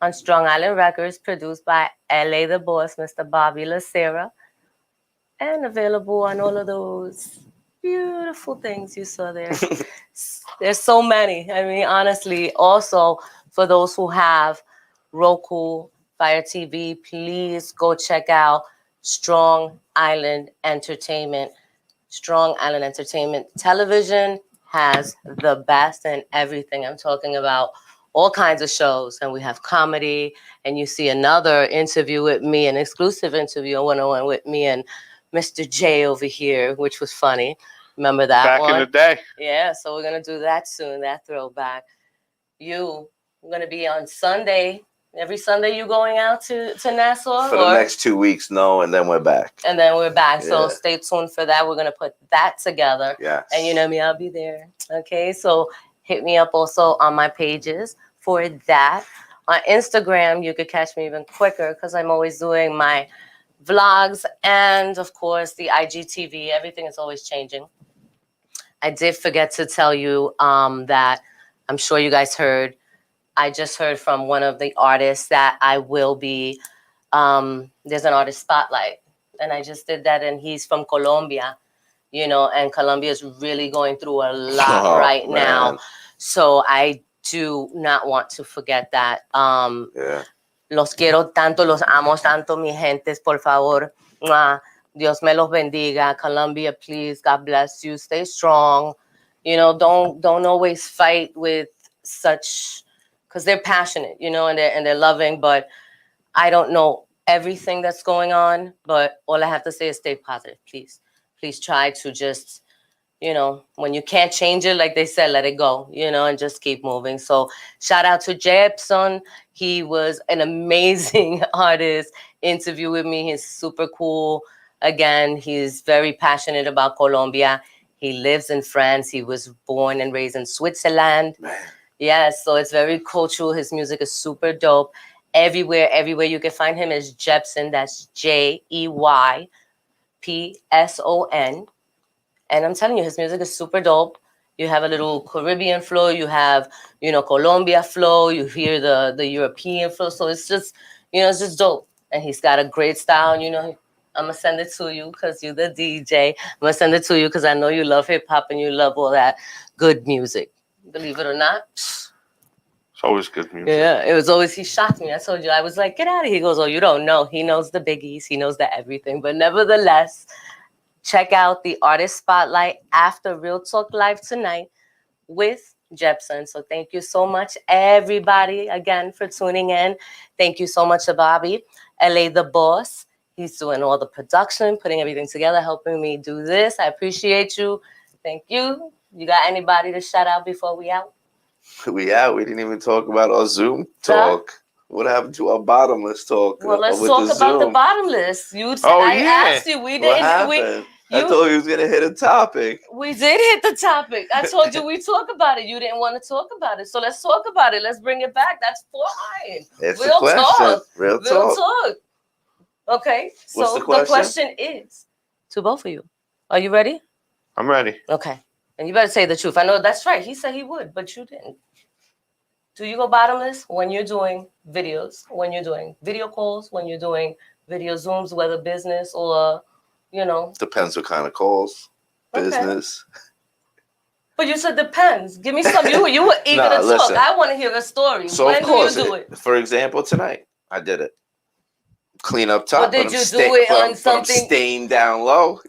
on Strong Island Records, produced by LA The Boss, Mr. Bobby Lacera, and available on all of those beautiful things you saw there. There's so many. I mean, honestly, also for those who have Roku, Fire TV, please go check out Strong Island Entertainment. Strong Island Entertainment Television has the best in everything. I'm talking about all kinds of shows, and we have comedy, and you see another interview with me, an exclusive interview, a one-on-one with me and Mr. J over here, which was funny. Remember that Back one? in the day. Yeah, so we're going to do that soon, that throwback. We're going to be on Sunday. Every Sunday you going out to Nassau? For the next 2 weeks, no, and then we're back. And then we're back. So Yeah. stay tuned for that. We're going to put that together. Yes. And you know me, I'll be there. Okay, so hit me up also on my pages for that. On Instagram, you could catch me even quicker because I'm always doing my vlogs and, of course, the IGTV. Everything is always changing. I did forget to tell you that I'm sure you guys heard. I just heard from one of the artists that I will be, there's an artist spotlight. And I just did that, and he's from Colombia, you know, and Colombia is really going through a lot right now. So I do not want to forget that. Yeah. Los quiero tanto, los amo tanto, mi gentes, por favor. Mwah. Dios me los bendiga. Colombia, please, God bless you. Stay strong. You know, don't always fight with such, because they're passionate, you know, and they're loving, but I don't know everything that's going on, but all I have to say is stay positive, please. Please try to just, you know, when you can't change it, like they said, let it go, you know, and just keep moving. So shout out to Jepson. He was an amazing artist. Interview with me. He's super cool. Again, he's very passionate about Colombia. He lives in France. He was born and raised in Switzerland. Yes, so it's very cultural. His music is super dope. Everywhere you can find him is Jepson. That's Jeypson. And I'm telling you, his music is super dope. You have a little Caribbean flow. You have, you know, Colombia flow. You hear the European flow. So it's just, you know, it's just dope. And he's got a great style. You know, I'm going to send it to you because you're the DJ. I'm going to send it to you because I know you love hip hop and you love all that good music. Believe it or not. It's always good music. Yeah, it was always, he shocked me. I told you, I was like, get out of here. He goes, oh, you don't know. He knows the biggies. He knows the everything. But nevertheless, check out the Artist Spotlight after Real Talk Live tonight with Jepson. So thank you so much, everybody, again, for tuning in. Thank you so much to Bobby, LA The Boss. He's doing all the production, putting everything together, helping me do this. I appreciate you. Thank you. You got anybody to shout out before we out? We out. We didn't even talk about our Zoom talk. What happened to our bottomless talk? Well, let's with talk the about the Zoom? bottomless. I asked you. We What didn't. happened? I thought he was gonna hit a topic. We did hit the topic. I told you we talk about it. You didn't want to talk about it. So let's talk about it. Let's bring it back. That's fine. It's Real the question. talk. Real talk. Okay. So What's the question? question is to both of you. Are you ready? I'm ready. Okay. And you better say the truth. I know that's right. He said he would, but you didn't. Do you go bottomless when you're doing videos, when you're doing video calls, when you're doing video Zooms, whether business or, Depends what kind of calls. Okay. Business. But you said depends. Give me some. You were eager to talk. Listen. I want to hear a story. So when of course, do you do it? For example, tonight I did it. Clean up top. But did you do it on something? I'm staying down low,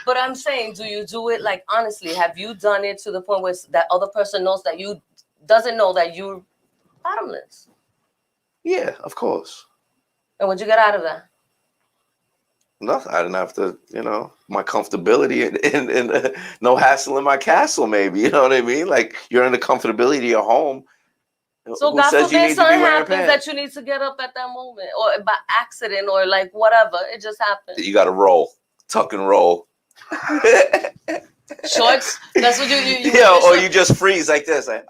But I'm saying, do you do it like honestly? Have you done it to the point where that other person knows that you doesn't know that you're bottomless? Yeah, of course. And what'd you get out of that? Nothing. I didn't have to, my comfortability and no hassle in my castle. Maybe you know what I mean. Like you're in the comfortability of your home. So Who God says you forbid need to be something wearing happens that pants? you need to get up at that moment, or by accident, or like whatever. It just happened. You got to roll, tuck and roll. Shorts. That's what you or you just freeze like this. Like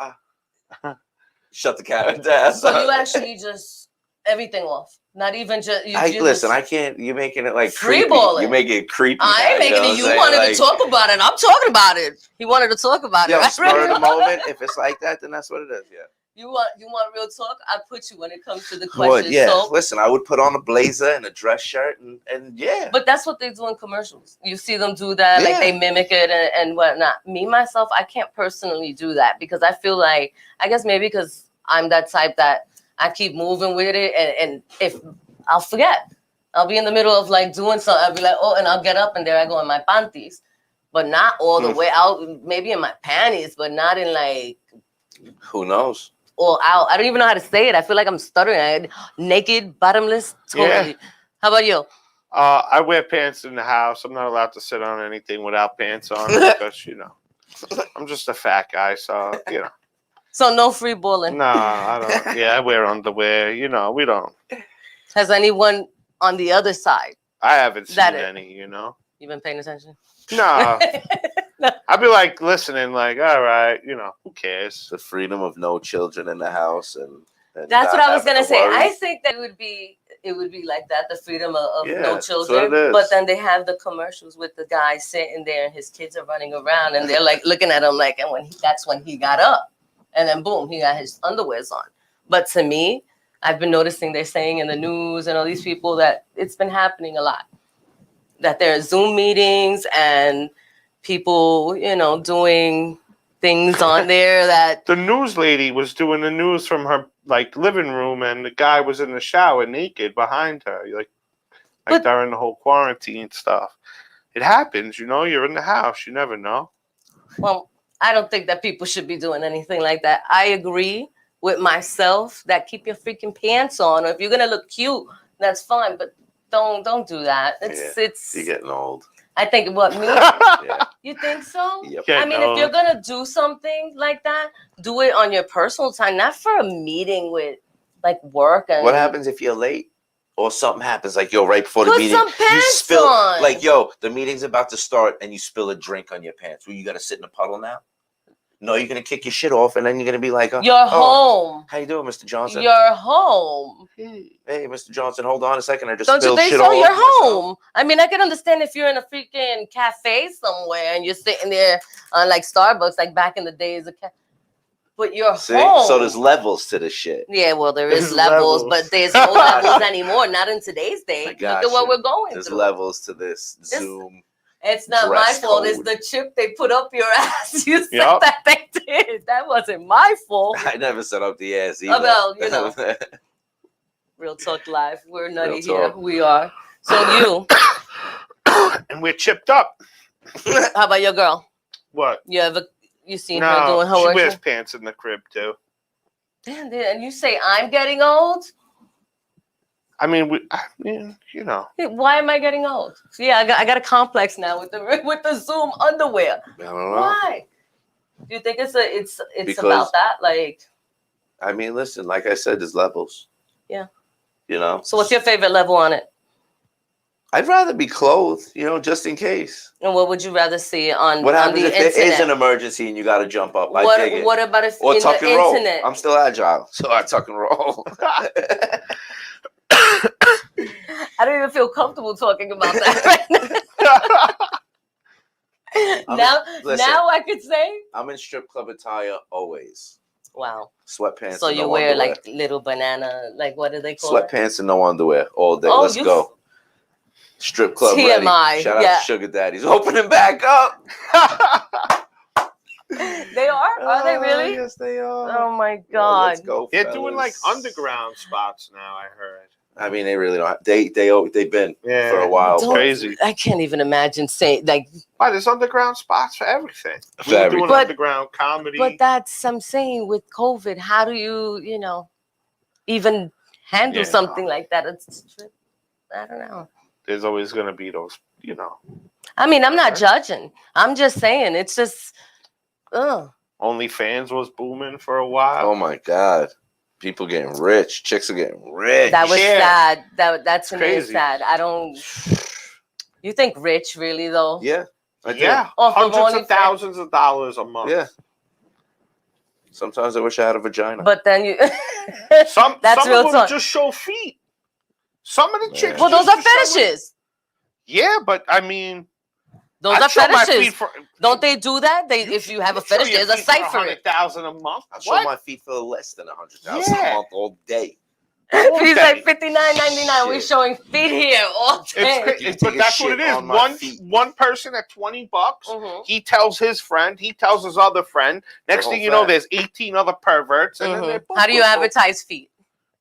shut the camera down. So you actually just everything off. Not even just. Listen, I can't. You're making it like free creepy. balling. You're making it creepy. I ain't making it. You wanted to talk about it. I'm talking about it. He wanted to talk about it. Right? Spur of the moment. If it's like that, then that's what it is. Yeah. You want real talk? I put you when it comes to the question. Yeah. So, listen, I would put on a blazer and a dress shirt and yeah. But that's what they do in commercials. You see them do that, like they mimic it and whatnot. Me myself, I can't personally do that because I feel like I guess maybe because I'm that type that I keep moving with it, and if I'll forget, I'll be in the middle of like doing something. I'll be like, oh, and I'll get up and there I go in my panties, but not all the way out. Maybe in my panties, but not in like. Who knows? All out. I don't even know how to say it. I feel like I'm stuttering. Naked, bottomless, totally. Yeah. How about you? I wear pants in the house. I'm not allowed to sit on anything without pants on because I'm just a fat guy. So So no free balling. No, I don't. Yeah, I wear underwear. We don't. Has anyone on the other side? I haven't seen any. You've been paying attention? No. I'd be like listening, like, all right, who cares? The freedom of no children in the house, and that's what I was gonna say. worry. I think that it would be like that, the freedom of no children. That's what it is. But then they have the commercials with the guy sitting there and his kids are running around and they're like looking at him like, and that's when he got up, and then boom, he got his underwears on. But to me, I've been noticing they're saying in the news and all these people that it's been happening a lot, that there are Zoom meetings and people, doing things on there that the news lady was doing the news from her like living room, and the guy was in the shower naked behind her, like during the whole quarantine stuff. It happens, you're in the house, you never know. Well, I don't think that people should be doing anything like that. I agree with myself that keep your freaking pants on, or if you're gonna look cute, that's fine, but don't do that. It's you're getting old. I think what me? Yeah. You think so? Yep. I mean, if you're gonna do something like that, do it on your personal time, not for a meeting with like work. And what happens if you're late or something happens? Like right before the put meeting, some pants you spill. on. Like the meeting's about to start, and you spill a drink on your pants. Well, you got to sit in a puddle now. No, you're gonna kick your shit off, and then you're gonna be like, "You're home. How you doing, Mr. Johnson? You're home. Hey, Mr. Johnson, hold on a second. I just don't spilled you think shit so? all You're over myself." home. I mean, I can understand if you're in a freaking cafe somewhere and you're sitting there on like Starbucks, like back in the days of but you're home. So there's levels to this shit. Yeah, well, there There's is levels, levels. but there's no levels anymore. Not in today's day. Look at what we're going There's through. levels to this Zoom. It's not my dress fault. code. It's the chip they put up your ass. You said Yup. that they did. That wasn't my fault. I never set up the ass either. Well, Real Talk Live. We're nutty Real here. talk. We are. So you, And we're chipped up. how about your girl? What? You seen her doing her she work? wears pants in the crib too. Damn, and you say I'm getting old? I mean, Why am I getting old? Yeah, I got a complex now with the Zoom underwear. I don't know. Why? Do you think it's Because- about that? Like, I mean, listen, like I said, there's levels. Yeah. So what's your favorite level on it? I'd rather be clothed, just in case. And what would you rather see on What happens the if internet? there is an emergency and you got to jump up? I dig it. What about if Or in tuck the and roll. internet? I'm still agile, so I tuck and roll. I don't even feel comfortable talking about that right now. listen. now I could say, I'm in strip club attire always. wow. Sweatpants. So and you no wear underwear. like little banana, like what do they call it? Sweatpants and no underwear all day. Oh, Let's go. Strip club ready. TMI, Shout out yeah. to Sugar Daddies. Opening back up. They are they really? Yes, they are. Oh my Yo, God. let's go. They're fellas. doing like underground spots now. I heard. I mean, they really don't. They've been for a while. It's Don't- crazy. I can't even imagine saying like, Why there's underground spots for everything? For We were everything. doing But- underground comedy. but that's I'm saying with COVID, how do you even handle Yeah. something like that? It's I don't know. There's always gonna be those, I mean, I'm not Okay. judging. I'm just saying it's just, ugh. OnlyFans was booming for a while. Oh my God. People getting rich. Chicks are getting rich. That was Yeah. sad. That's to me is crazy. sad. I don't. You think rich really though? Yeah. I do. Yeah, Off of hundreds OnlyFans. of thousands of dollars a month. Yeah. Sometimes I wish I had a vagina. But then you. Some That's real of them talk. just show feet. Some of the chicks. Well, those just are show- fetishes. Yeah, but I mean, Those I'd are show my fetishes. feet for. Don't they do that? If you have a fetish, there's a site for it. 100,000 a month. I show What? my feet for less than 100,000 Yeah. a month all day. He's like day. $59.99. We're Shit. showing feet here all It's, day. cra- You it's take but a that's what shit it is. on my feet. One person at $20. Mhm. He tells his friend. He tells his other friend. Next whole thing you know, fact. there's 18 other perverts. And then they're Mhm. How do you boom, boom, boom. advertise feet?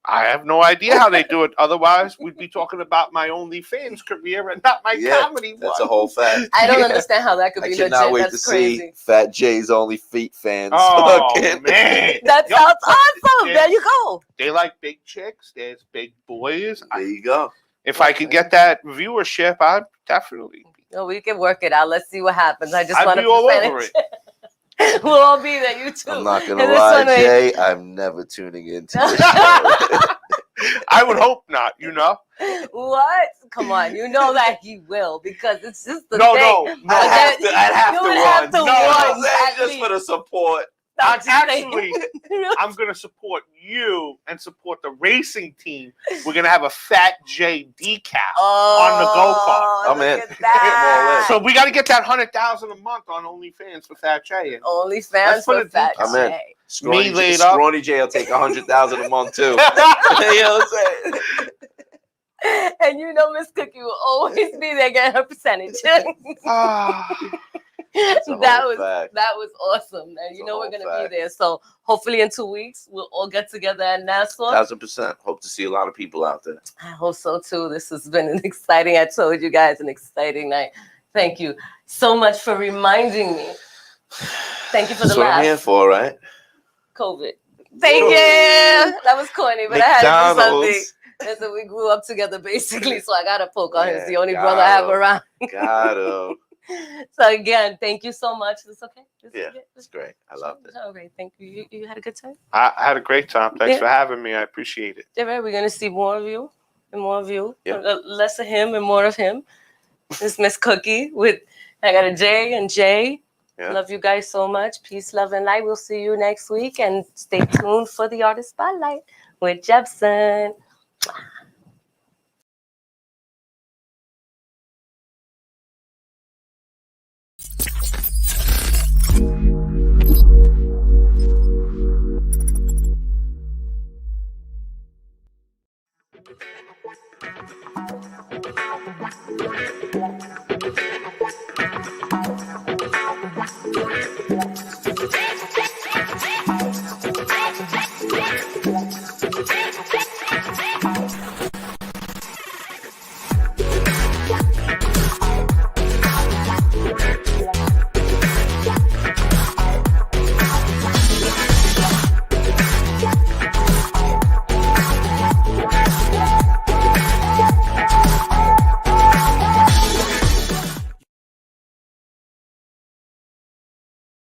I have no idea how they do it. Otherwise, we'd be talking about my OnlyFans career and not my Yeah, comedy That's one. a whole fact. I don't Yeah. understand how that could I be cannot legit. wait That's to crazy. see Fat J's Only Feet fans. Oh, fucking- man. That Yup. sounds awesome. Yeah. There you go. They like big chicks. There's big boys. There you go. If I could get that viewership, I'd definitely. No, we can work it out. Let's see what happens. I just I'd want be to all percentage. over it. We'll all be there. You too. I'm not gonna And this lie, one, wait. Jay. I'm never tuning into this show. I would hope not, What? Come on. You know that he will because it's just the No, thing. no, no. I'd have You to would run. have to No, run, I'm saying at just least. for the support. I'm I'm just saying. actually, I'm going to support you and support the racing team. We're going to have a Fat J decal. on the go-kart. I'm look in. at I'm all that. So we got to get that 100,000 a month on OnlyFans for Fat J. OnlyFans Let's put for it Fat deep. I'm in. J. Scrawny, Me laid up. Scrawny Jay will take 100,000 a month too. You know what I'm saying? And you know Miss Cookie will always be there getting her percentage. Ah, That's a that whole was fact. awesome. And That's you a know we're whole gonna fact. be there. So hopefully in 2 weeks we'll all get together at Nassau. 1,000%. Hope to see a lot of people out there. I hope so too. This has been an exciting, I told you guys, an exciting night. Thank you so much for reminding me. Thank you for the That's what I'm here laugh. for, right? COVID. Thank you. That was corny, but I had to do something. McDonald's. And so we grew up together basically. So I gotta poke on. He's the Yeah, only brother I have gotta. around. Gotta. So again, thank you so much. It's okay. Yeah, it's great. I loved it. All right, thank you. You had a good time. I had a great time. Thanks Yeah. for having me. I appreciate it. All right, we're gonna see more of you and more of you. Yeah. Less of him and more of him. This Miss Cookie with I got a J and Jay. Yeah. Love you guys so much. Peace, love, and light. We'll see you next week, and stay tuned for the Artist Spotlight with Jepson.